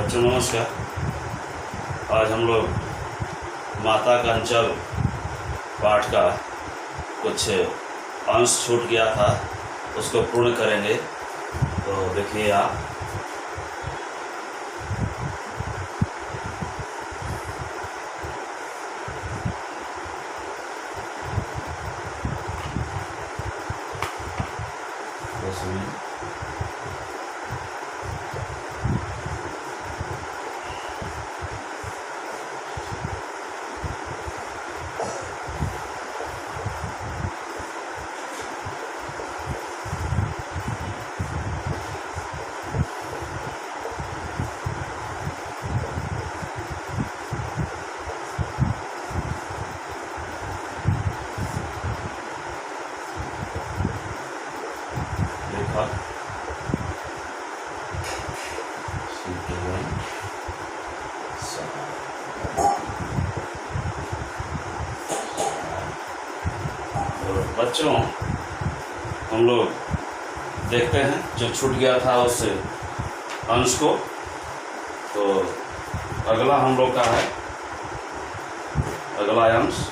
बच्चों नमस्कार। आज हम लोग माता का अंचल पाठ का कुछ अंश छूट गया था, उसको पूर्ण करेंगे। तो देखिए आप देखा बच्चों, हम लोग देखते हैं जो छूट गया था उस अंश को। तो अगला हम लोग का है अगला अंश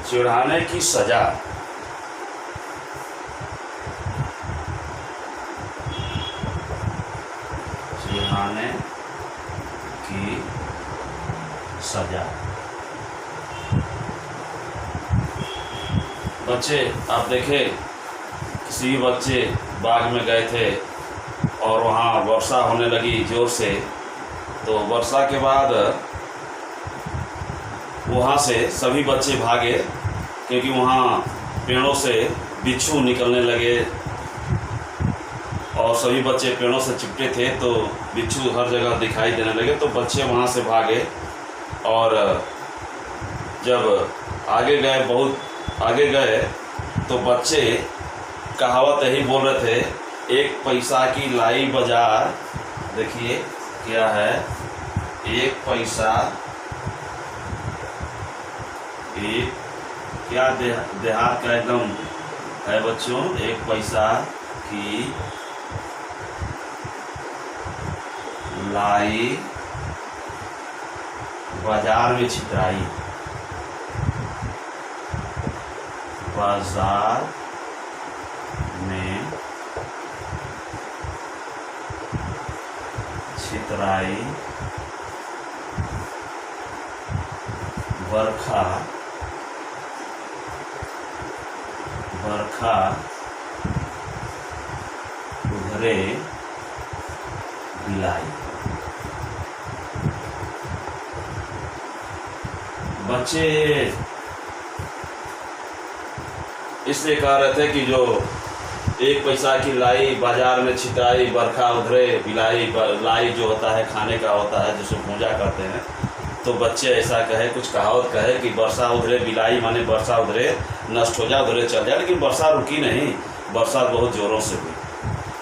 चिढ़ाने की सजा। चिढ़ाने की सजा। बच्चे आप देखे, किसी बच्चे बाग में गए थे और वहाँ वर्षा होने लगी जोर से। तो वर्षा के बाद वहाँ से सभी बच्चे भागे, क्योंकि वहाँ पेड़ों से बिच्छू निकलने लगे और सभी बच्चे पेड़ों से चिपटे थे, तो बिच्छू हर जगह दिखाई देने लगे। तो बच्चे वहाँ से भागे और जब आगे गए, बहुत आगे गए, तो बच्चे कहावत यही बोल रहे थे, एक पैसा की लाई बाजार। देखिए क्या है, एक पैसा एक क्या देहात का एकदम है बच्चों। एक पैसा की लाई बाजार में छितराई। बाजार में छितराई। बरखा उधरे बिलाई। बच्चे इसलिए कह रहे थे कि जो एक पैसा की लाई बाजार में छितराई, बरखा उधरे बिलाई। लाई जो होता है खाने का होता है, जिसको पूजा करते हैं। तो बच्चे ऐसा कहे, कुछ कहावत कहे कि वर्षा उधरे बिलाई, माने वर्षा उधरे नष्ट हो जाए, उधरे चल जाए। लेकिन वर्षा रुकी नहीं, वर्षा बहुत ज़ोरों से हुई।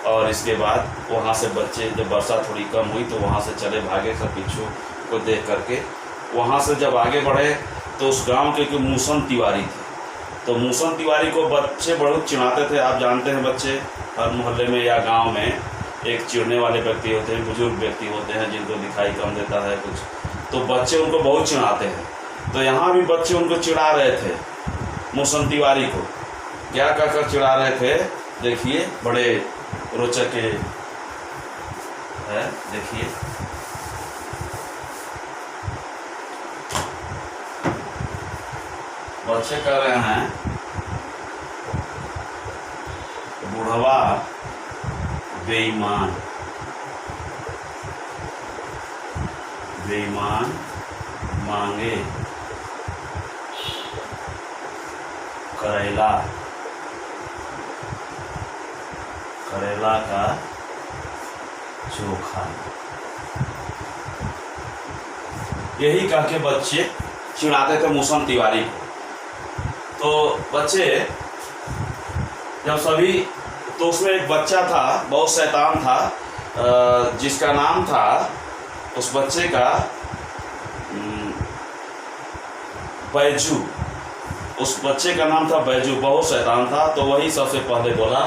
और इसके बाद वहाँ से बच्चे, जब वर्षा थोड़ी कम हुई तो वहाँ से चले भागे सब बिच्छू को देख करके। वहाँ से जब आगे बढ़े तो उस गांव के मूसन तिवारी थे। तो मूसन तिवारी को बच्चे बहुत चिढ़ाते थे। आप जानते हैं, बच्चे हर मोहल्ले में या गाँव में एक चिढ़ने वाले व्यक्ति होते हैं, बुजुर्ग व्यक्ति होते हैं जिनको दिखाई कम देता है कुछ, तो बच्चे उनको बहुत चिढ़ाते हैं। तो यहाँ भी बच्चे उनको चिढ़ा रहे थे, मूसन तिवारी को। क्या कहकर चिढ़ा रहे थे, देखिए, बड़े रोचक है। देखिए, बच्चे कह रहे हैं, बुढ़वा बेईमान, बेईमान मांगे करेला, करेला का चोखा। यही कह के बच्चे चिढ़ाते थे मूसन तिवारी को। तो बच्चे जब सभी तो उसमें एक बच्चा था, बहुत शैतान था, जिसका नाम था, उस बच्चे का बैजू। उस बच्चे का नाम था बैजू, बहुत शैतान था। तो वही सबसे पहले बोला,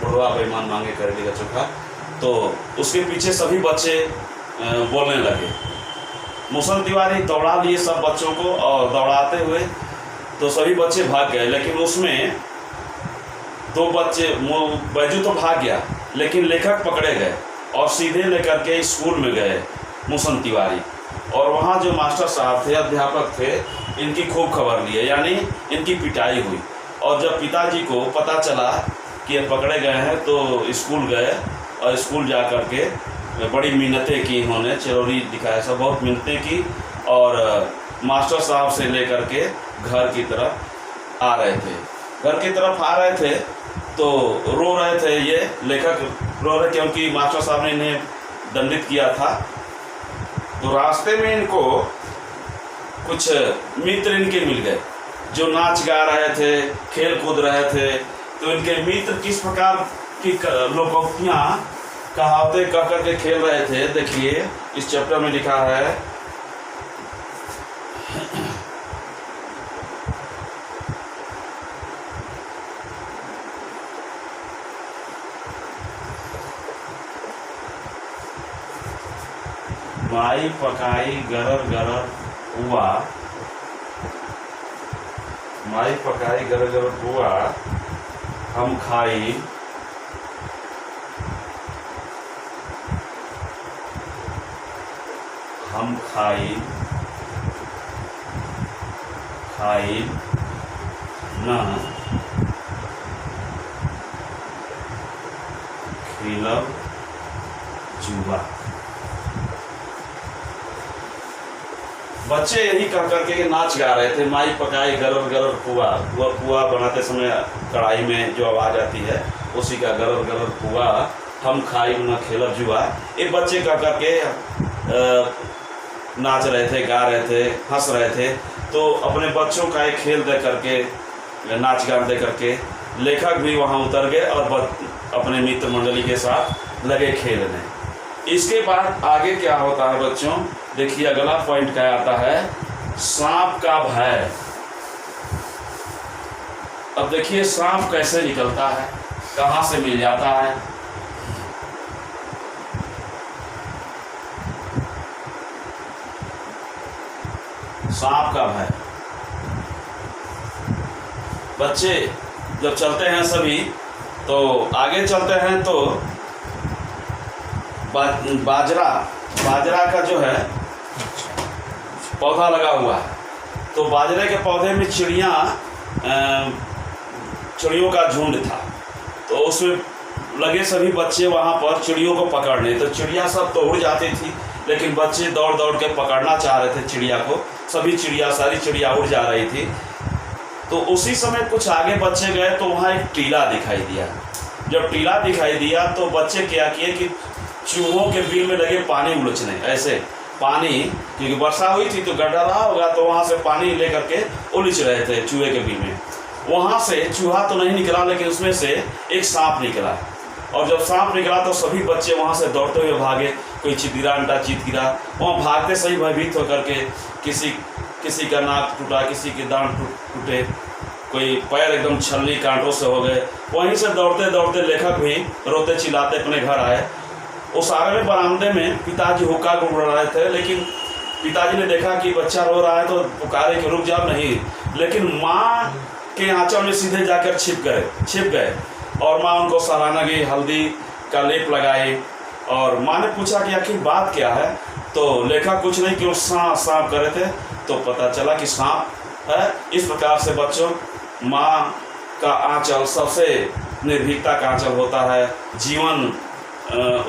बुढ़वा बेईमान मांगे कर देगा चोखा। तो उसके पीछे सभी बच्चे बोलने लगे। मूसल तिवारी दौड़ा लिए सब बच्चों को, और दौड़ाते हुए तो सभी बच्चे भाग गए। लेकिन उसमें 2 बच्चे, बैजू तो भाग गया, लेकिन लेखक पकड़े गए और सीधे लेकर के स्कूल में गए मूसल तिवारी। और वहाँ जो मास्टर साहब थे, अध्यापक थे, इनकी खूब खबर लिए, यानी इनकी पिटाई हुई। और जब पिताजी को पता चला कि ये पकड़े गए हैं, तो स्कूल गए, और स्कूल जा कर के बड़ी मिन्नतें की इन्होंने, चिरौरी दिखाया, सब बहुत मिन्नतें की। और मास्टर साहब से लेकर के घर की तरफ आ रहे थे। घर की तरफ आ रहे थे तो रो रहे थे, ये लेखक रो रहे, क्योंकि मास्टर साहब ने इन्हें दंडित किया था। तो रास्ते में इनको कुछ मित्र इनके मिल गए, जो नाच गा रहे थे, खेल कूद रहे थे। तो इनके मित्र किस प्रकार की लोकोक्तियाँ, कहावतें कह कर के खेल रहे थे, देखिए इस चैप्टर में लिखा है। माई पकाई गरर गरर हुआ, माई पकाई गरर गरर हुआ, हम खाई न खिलब जुआ। बच्चे यही कह करके नाच गा रहे थे। माई पकाई गरर गरर पुआ, पुआ बनाते समय कढ़ाई में जो आवाज़ आती है, उसी का गरर गरर पुआ, हम खाई न खेलब जुआ। ये बच्चे कह करके नाच रहे थे, गा रहे थे, हंस रहे थे। तो अपने बच्चों का एक खेल दे करके, नाच गान दे करके लेखक भी वहाँ उतर गए और अपने मित्र मंडली के साथ लगे खेलने। इसके बाद आगे क्या होता है बच्चों, देखिए अगला पॉइंट क्या आता है, सांप का भय। अब देखिए सांप कैसे निकलता है, कहाँ से मिल जाता है। सांप का भय। बच्चे जब चलते हैं सभी, तो आगे चलते हैं तो बाजरा का जो है पौधा लगा हुआ है। तो बाजरे के पौधे में चिड़ियों का झुंड था। तो उसमें लगे सभी बच्चे वहाँ पर चिड़ियों को पकड़ने। तो चिड़िया सब तो उड़ जाती थी, लेकिन बच्चे दौड़ दौड़ के पकड़ना चाह रहे थे चिड़िया को। सारी चिड़िया उड़ जा रही थी। तो उसी समय कुछ आगे बच्चे गए तो वहाँ एक टीला दिखाई दिया। जब टीला दिखाई दिया तो बच्चे क्या किए कि चूहों के बिल में लगे पानी उलझने, ऐसे पानी, क्योंकि वर्षा हुई थी तो गड्ढा रहा होगा, तो वहाँ से पानी लेकर के उलझ रहे थे चूहे के बिल में। वहाँ से चूहा तो नहीं निकला, लेकिन उसमें से एक सांप निकला। और जब सांप निकला तो सभी बच्चे वहाँ से दौड़ते हुए भागे। कोई चितगिरा अंटा चीत गिरा, वहाँ भागते सही भयभीत होकर के, किसी का नाक टूटा, किसी के दांत टूटे, कोई पैर एकदम छलनी कांटों से हो गए। वहीं से दौड़ते दौड़ते लेखक भी रोते चिल्लाते अपने घर आए। उस आगे में बरामदे में पिताजी हुक्का गुड़ रहे थे, लेकिन पिताजी ने देखा कि बच्चा रो रहा है तो पुकारे कि रुक जाओ, नहीं। लेकिन माँ के आंचल में सीधे जाकर छिप गए और माँ उनको सराहना की, हल्दी का लेप लगाई। और माँ ने पूछा कि आखिर बात क्या है, तो लेखक कुछ नहीं कि वो सांप कर रहे थे। तो पता चला कि सांप है। इस प्रकार से बच्चों, माँ का आंचल सबसे निर्भीकता का आंचल होता है। जीवन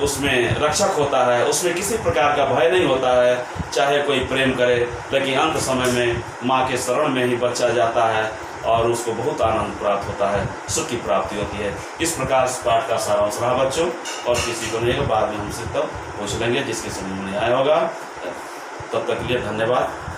उसमें रक्षक होता है, उसमें किसी प्रकार का भय नहीं होता है, चाहे कोई प्रेम करे। लेकिन अंत समय में माँ के शरण में ही बच्चा जाता है और उसको बहुत आनंद प्राप्त होता है, सुख की प्राप्ति होती है। इस प्रकार इस पाठ का सारांश रहा बच्चों। और किसी को नहीं, बाद में हमसे तब पूछ लेंगे जिसके समझ में नहीं आया होगा। तब तक के लिए धन्यवाद।